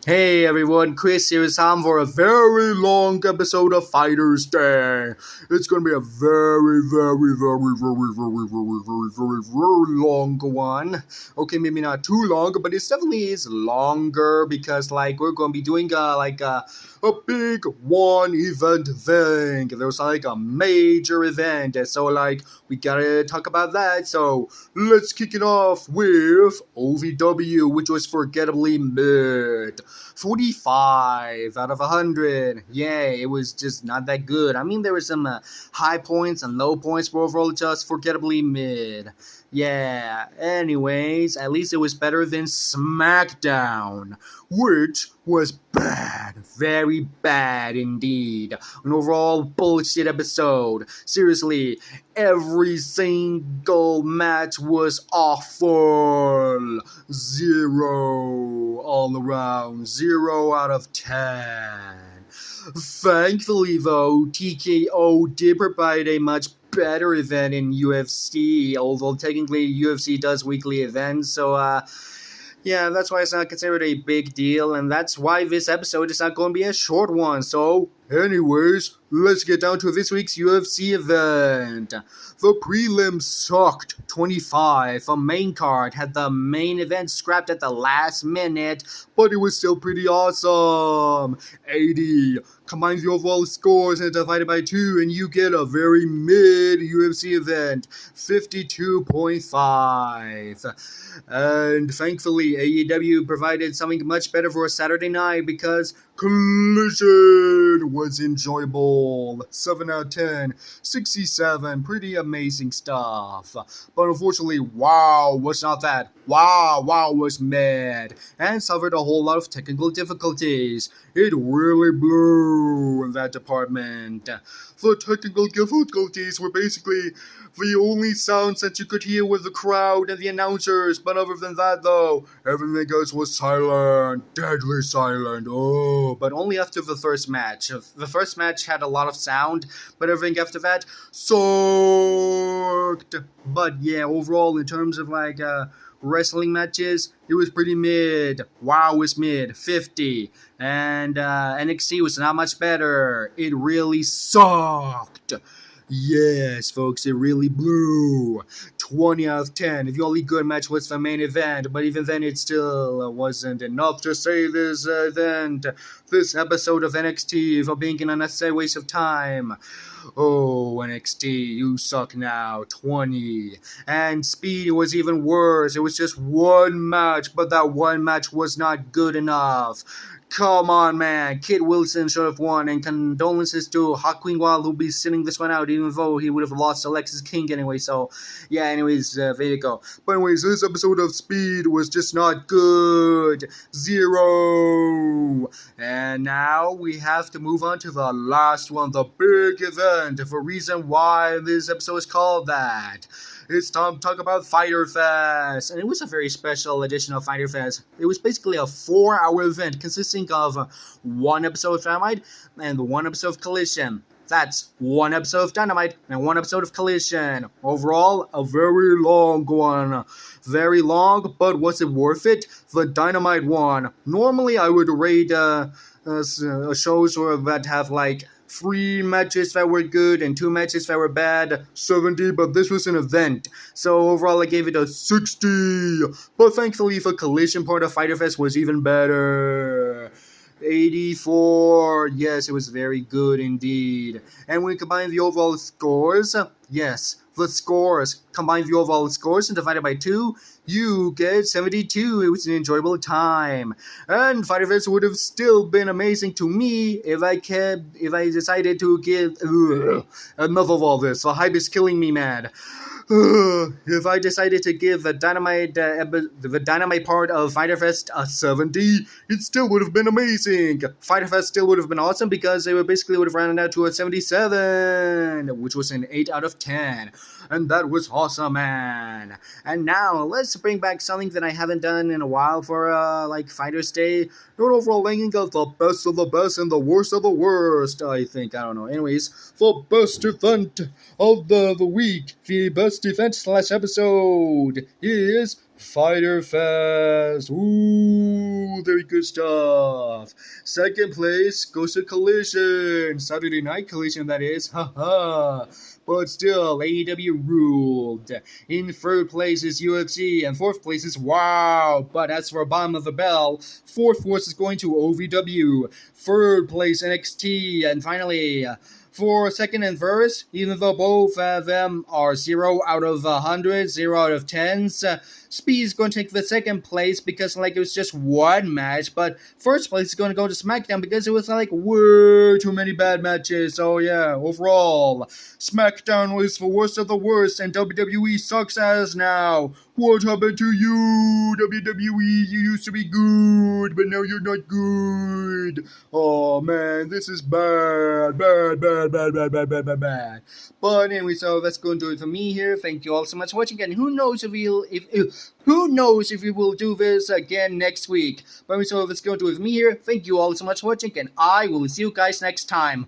Hey everyone, Chris here is time for a very long episode of Fightursday. It's gonna be a very long one. Okay, maybe not too long, but it definitely is longer because we're gonna be doing a big one event thing. There's like a major event, so we gotta talk about that. So let's kick it off with OVW, which was forgettably mid. 45 out of 100. Yay, it was just not that good. I mean, there were some high points and low points, but overall just forgettably mid. Yeah, anyways, at least it was better than SmackDown, which was bad. Very bad indeed. An overall bullshit episode. Seriously, every single match was awful. 0 all around. 0 out of 10. Thankfully, though, TKO did provide a much better event in UFC, although technically UFC does weekly events, so yeah, that's why it's not considered a big deal, and that's why this episode is not going to be a short one. So, anyways, let's get down to this week's UFC event. The prelims sucked. 25. The main card had the main event scrapped at the last minute, but it was still pretty awesome. 80. Combine the overall scores and divide it by 2, and you get a very mid UFC event. 52.5. And thankfully, AEW provided something much better for a Saturday night because Collision was enjoyable. 7 out of 10. 67. Pretty amazing stuff. But unfortunately, WoW was not that. WoW was mad and suffered a whole lot of technical difficulties. It really blew in that department. The technical difficulties were basically the only sounds that you could hear were the crowd and the announcers, but other than that though, everything else was silent, deadly silent, but only after the first match. The first match had a lot of sound, but everything after that sucked. But yeah, overall in terms of wrestling matches, it was pretty mid. WoW was mid, 50. And NXT was not much better. It really sucked. Yes, folks, it really blew. 20 out of 10. The only good match was the main event, but even then it still wasn't enough to say this episode of NXT for being an unnecessary waste of time. Oh, NXT, you suck now. 20. And Speed was even worse. It was just one match, but that one match was not good enough. Come on, man. Kid Wilson should have won, and condolences to Hawk Queen Wild, who'll be sitting this one out, even though he would have lost Alexis King anyway. So, yeah, anyways, there you go. But anyways, this episode of Speed was just not good. 0. And now we have to move on to the last one, the big event, the reason why this episode is called that. It's time to talk about Fyter Fest, and it was a very special edition of Fyter Fest. It was basically a 4-hour event consisting of one episode of Dynamite and one episode of Collision. That's one episode of Dynamite and one episode of Collision. Overall, a very long one. Very long, but was it worth it? The Dynamite one. Normally, I would rate shows that have 3 matches that were good and 2 matches that were bad, 70, but this was an event. So overall I gave it a 60. But thankfully the Collision part of Fyter Fest was even better. 84. Yes, it was very good indeed. And when we combine the overall scores, yes, the scores, combine the overall scores and divide it by 2, you get 72. It was an enjoyable time. And Fyter Fest would have still been amazing to me if I decided to give enough of all this. The hype is killing me mad. If I decided to give the Dynamite part of Fyter Fest a 70, it still would have been amazing. Fyter Fest still would have been awesome because they would have rounded out to a 77, which was an 8 out of 10. And that was awesome, man. And now, let's bring back something that I haven't done in a while for, Fightursday. An overall ranking of the best of the best and the worst of the worst, I think. I don't know. Anyways, the best event of the week, the best event/episode is Fyter Fest. Ooh, very good stuff. Second place goes to Collision. Saturday Night Collision, that is. Haha. But still, AEW ruled. In third place is UFC, and fourth place is WOW. But as for bottom of the bell, fourth place is going to OVW. Third place NXT, and finally, for second and first, even though both of them are 0 out of 100, 0 out of 10s, Speed is going to take the second place because it was just one match, but first place is going to go to SmackDown because it was way too many bad matches. So yeah, overall, SmackDown was the worst of the worst, and WWE sucks ass now. What happened to you, WWE? You used to be good, but now you're not good. Oh man, this is bad. But anyway, so that's going to do it for me here. Thank you all so much for watching, and who knows if we will do this again next week. But anyway, so that's going to do it for me here. Thank you all so much for watching, and I will see you guys next time.